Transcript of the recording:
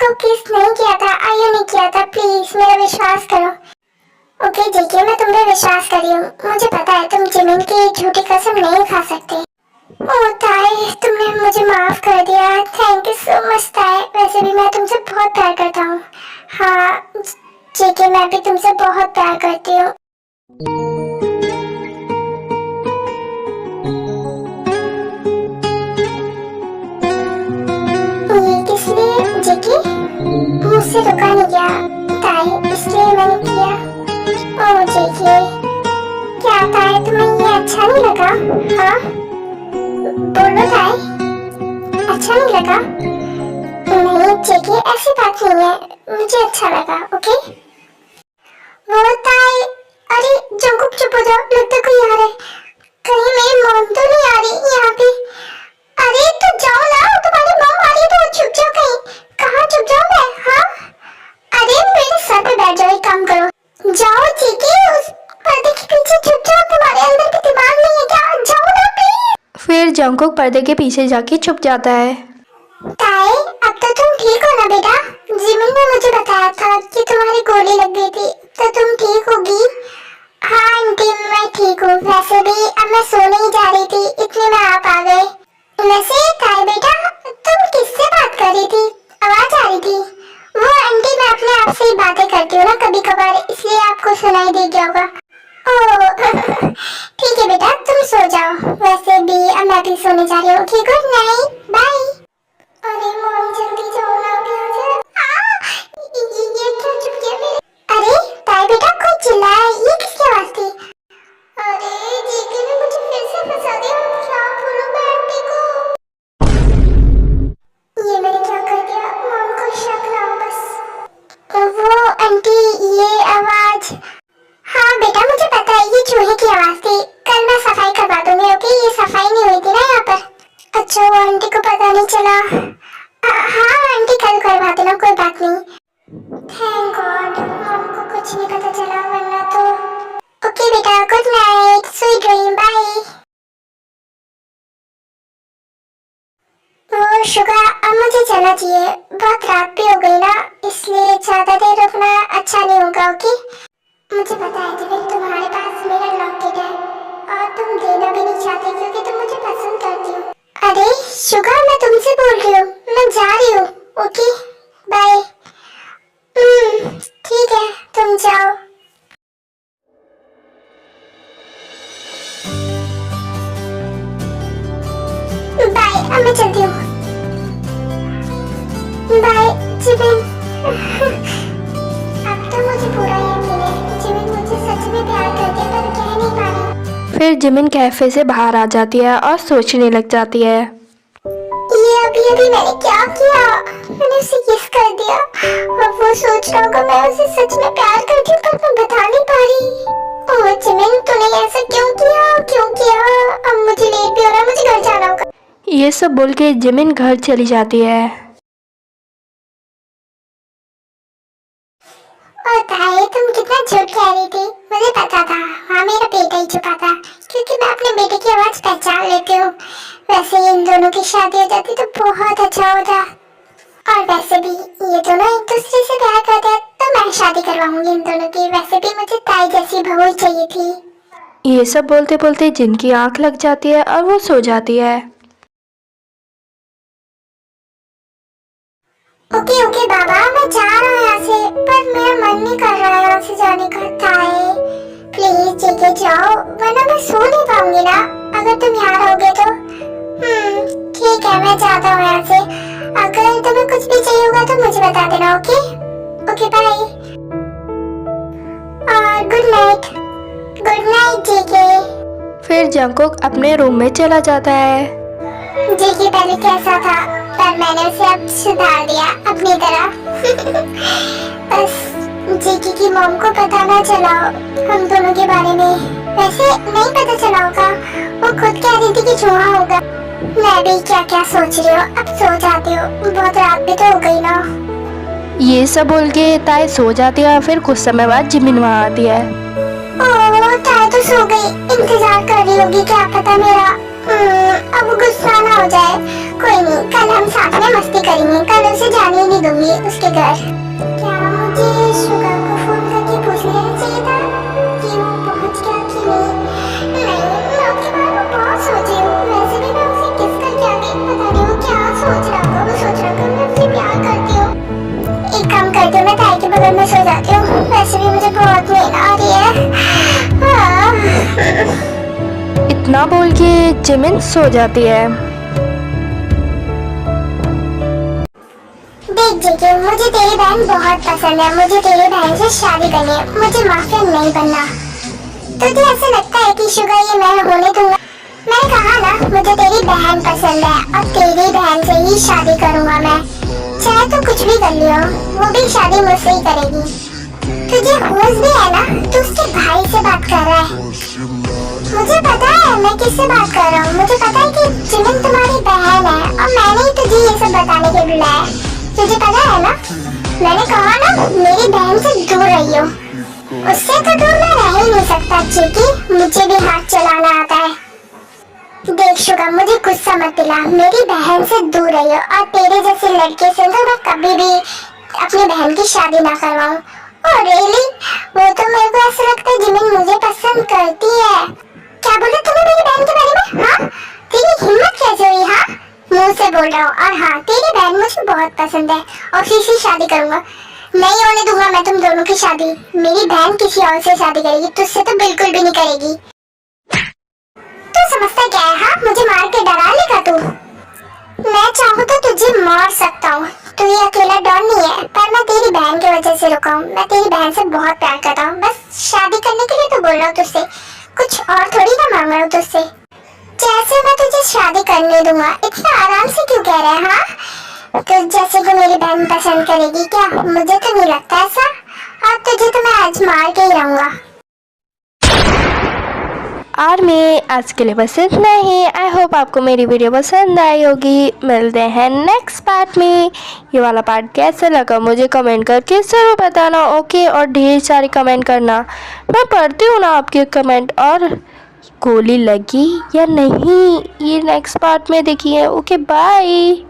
आपको किस नहीं किया था, आयु नहीं किया था, प्लीज मेरा विश्वास करो। ओके जेके, मैं तुम पे विश्वास कर रही हूँ। मुझे पता है तुम जिमिन की झूठी कसम नहीं खा सकते। ओ ताई, तुमने मुझे माफ कर दिया। थैंक यू सो मच ताई। वैसे भी मैं तुमसे बहुत प्यार करता हूँ। हाँ जेके, मैं भी तुमसे बहुत प्यार करती हूँ। ये किस लिए जेके? मुझसे रुका नहीं गया ताई, इसलिए मैंने किया। ओ जेके, क्या ताई तुम्हें ये अच्छा नहीं लगा? हाँ बोलो ताई, अच्छा नहीं लगा? नहीं जेके, ऐसी बात नहीं है, मुझे अच्छा लगा। ओके वो ताई, अरे जंकुक चुप हो जाओ, लगता कोई आ रहा है। कहीं मेरी मॉम तो नहीं आ रही यहाँ पे? अरे तो जाओ ना, तुम्हारी मॉम आ रही है तो छुप जाओ कहीं। कहाँ छुप जाओ मैं? हाँ अरे मेरे सर पे बैठ जाओ, एक काम करो, जाओ जेके उस पर्दे के पीछे छुप जाओ। तुम्हारे अंदर भी दिमाग नहीं है क्या? जाओ ना प्लीज। फिर जंकुक पर्दे के पीछे जाके छुप जाता है। ताई, अब तो तुम ठीक हो ना बेटा? जिमिन ने मुझे बताया था कि तुम्हारी गोली लग गई थी, तो तुम ठीक होगी? हाँ आंटी, मैं ठीक हूँ। वैसे भी अब मैं सोने ही जा रही थी, इतने में आप आ गए। वैसे ताई बेटा, तुम किससे बात कर रही थी? आवाज आ रही थी? वो आंटी, मैं अपने आप से ही बातें करती हूँ ना कभी कभार, इसलिए आपको सुनाई दे गया होगा। ओह ठीक है बेटा, तुम सो जाओ। वैसे भी अब मैं भी सोने जा रही हूँ। Good night, bye. अरे मॉम जल्दी जाओ ना, अभी आ जाओ। ये क्या चुप किया मेरे? अरे ताई बेटा, कोई चिल्लाया, ये किसकी आवाज थी? अरे जेके ने मुझे फिर से फंसा दिया। क्या बोलूं मैं आंटी को? ये मैंने क्या कर दिया? मॉम को शक ना हो बस। वो आंटी, ये आवाज? हाँ बेटा मुझे पता है, ये चूहे की आवाज थी। कल मैं सफाई करवा दूंगी। ओके, ये सफाई नहीं हुई थी ना यहाँ पर। अच्छा, वो आंटी को पता नहीं चला। हाँ आंटी, कल करवा देना, कोई बात नहीं। थैंक गॉड, मॉम को कुछ नहीं पता चला, वरना तो। ओके बेटा, good night, sweet dream, bye. वो शुगर, अब मुझे चलना चाहिए, बहुत रात भी हो गई ना, इसलिए ज्यादा देर रुकना अच्छा नहीं होगा। ओके मुझे पता है जिमिन, तुम्हारे पास मेरा लॉकेट है और तुम देना भी नहीं चाहते क्योंकि तुम मुझे पसंद करती हो। अरे शुगर, मैं तुमसे बोल रही हूँ, मैं जा रही हूँ। Okay bye. ठीक है, तुम जाओ। बाय, अब मैं चलती हूँ। Bye Jimin. अब तो मुझे पूरा यकीन है जिमिन मुझे सच में प्यार करती है, पर कह नहीं पा रही। फिर जिमिन कैफे से बाहर आ जाती है और सोचने लग जाती है। ये अभी मैंने क्या किया? मैंने उसे किस कर दिया। अब वो सोच रहा होगा मैं उसे सच में प्यार करती हूँ, पर मैं बता नहीं पा रही। ओह जिमिन, तूने ऐसा क्यों किया? क्यों किया? अब मुझे लेट भी हो रहा है, मुझे घर जाना होगा। ये सब बोल के जिमिन घर चली जाती है। और ताई, तुम कितना झूठ कह रही थी, मुझे पता था। हाँ मेरा बेटा ही छुपा था, क्योंकि मैं अपने बेटे की आवाज पहचान लेती हूँ। वैसे इन दोनों की शादी हो जाती तो बहुत अच्छा होता। और वैसे भी ये दोनों एक दूसरे से प्यार करते हैं, तो मैं शादी करवाऊंगी इन दोनों की। वैसे भी मुझे ताई जैसी बहू ही चाहिए थी। ये सब बोलते बोलते जिन की आंख लग जाती है और वो सो जाती है। ओके ओके बाबा, मैं जा रहा हूँ यहाँ से, पर मेरा मन नहीं कर रहा है यहाँ से जाने का। ताई प्लीज जेके जाओ, वरना मैं सो नहीं पाऊंगी ना अगर तुम यहाँ रहोगे तो। ठीक है, मैं जाता हूँ यहाँ से। अगर तुम्हें कुछ भी चाहिए होगा तो मुझे बता देना। Okay okay bye. और good night. Good night JK. फिर जंकुक अपने रूम में चला जाता है। जेके पहले कैसा था, पर मैंने उसे अब सुधार दिया अपनी तरह। बस जेके की मॉम को पता ना चला हम दोनों के बारे में। वैसे नहीं पता चला होगा, वो खुद कह रही थी कि चूहा होगा। मैं भी क्या क्या सोच रही हूँ। अब सो जाती हूँ, बहुत रात भी तो हो गई ना। ये सब बोल के ताई सो जाती है। फिर कुछ समय बाद जिमिन वहाँ आती है। ओह ताई तो सो गई, इंतजार कर रही होगी क्या पता मेरा। अब गुस्सा ना हो जाए। कोई नहीं, कल हम साथ में मस्ती करेंगे, कल उसे जाने ही नहीं दूंगी उसके घर। क्या मुझे शुगर को फोन करके पूछ लेना चाहिए था कि वो पहुंच गया कि नहीं? मैं उसके बारे में बहुत सोची हूँ। वैसे भी मैं उसे किस करके आ गई, पता नहीं वो क्या सोच रहा होगा। वो सोच रहा होगा मैं उससे प्यार करती हूँ। एक काम करती हूँ, मैं ताई के बगल में सो जाती हूँ। वैसे भी मुझे बहुत नींद आ रही है। इतना बोल के जिमिन सो जाती है। देख जीजू, मुझे तेरी बहन बहुत पसंद है। मुझे तेरी बहन से शादी करनी है। मुझे माफिया नहीं बनना। तुझे ऐसा लगता है कि शुगर ये मैं होने दूंगा? मैंने कहा ना, मुझे तेरी बहन पसंद है और तेरी बहन से ही शादी करूंगा मैं। चाहे तो कुछ भी कर लियो, वो भी शादी मुझसे ही करेगी। तुझे होश भी है ना? तू उसके भाई से बात कर रहा है। मुझे पता है मैं किससे बात कर रहा हूँ। मुझे पता है कि जिमिन तुम्हारी बहन है और मैंने ही तुझे ये सब बताने के बुलाया है। तुझे पता है ना, मैंने कहा ना मेरी बहन से दूर रहियो। उससे तो दूर मैं रह ही नहीं सकता चीकी, मुझे भी हाथ चलाना आता है। देख शुगर, मुझे गुस्सा मत दिला। मेरी बहन से दूर रहियो और तेरे जैसे लड़के से तो मैं कभी भी अपनी बहन की शादी ना करवाऊं। और रियली, वो तो मेरे को ऐसा लगता है जिमिन मुझे पसंद करती है। क्या बोला तूने मेरी बहन के बारे में? हाँ, तेरी हिम्मत कैसे हुई? हाँ, मुंह से बोल रहा हूँ। और हाँ, तेरी बहन मुझे बहुत पसंद है और उसी से शादी करूंगा। नहीं होने दूंगा मैं तुम दोनों की शादी। मेरी बहन किसी और से शादी करेगी, तुझसे तो बिल्कुल भी नहीं करेगी। तू समझता क्या है? हाँ, मुझे मार के डरा लेगा तू? मैं चाहूँ तो तुझे मार सकता हूँ। तू ये अकेला डॉन नहीं है, पर मैं तेरी बहन की वजह से रुका हूँ। मैं तेरी बहन से बहुत प्यार करता हूँ। बस शादी करने के लिए तो बोल रहा हूँ तुझसे, कुछ और थोड़ी ना मांग रहा हूँ तुझसे। जैसे मैं तुझे शादी करने दूंगा, इतना आराम से क्यों कह रहा है? हाँ, तो जैसे को मेरी बहन पसंद करेगी क्या? मुझे तो नहीं लगता ऐसा। और तुझे तो मैं आज मार के ही रहूंगा। और मैं आज के लिए बस इतना ही। आई होप आपको मेरी वीडियो पसंद आई होगी। मिलते हैं नेक्स्ट पार्ट में। ये वाला पार्ट कैसा लगा मुझे कमेंट करके ज़रूर बताना, ओके? और ढेर सारे कमेंट करना, मैं पढ़ती हूँ ना आपके कमेंट। और गोली लगी या नहीं ये नेक्स्ट पार्ट में देखिए। Okay, bye.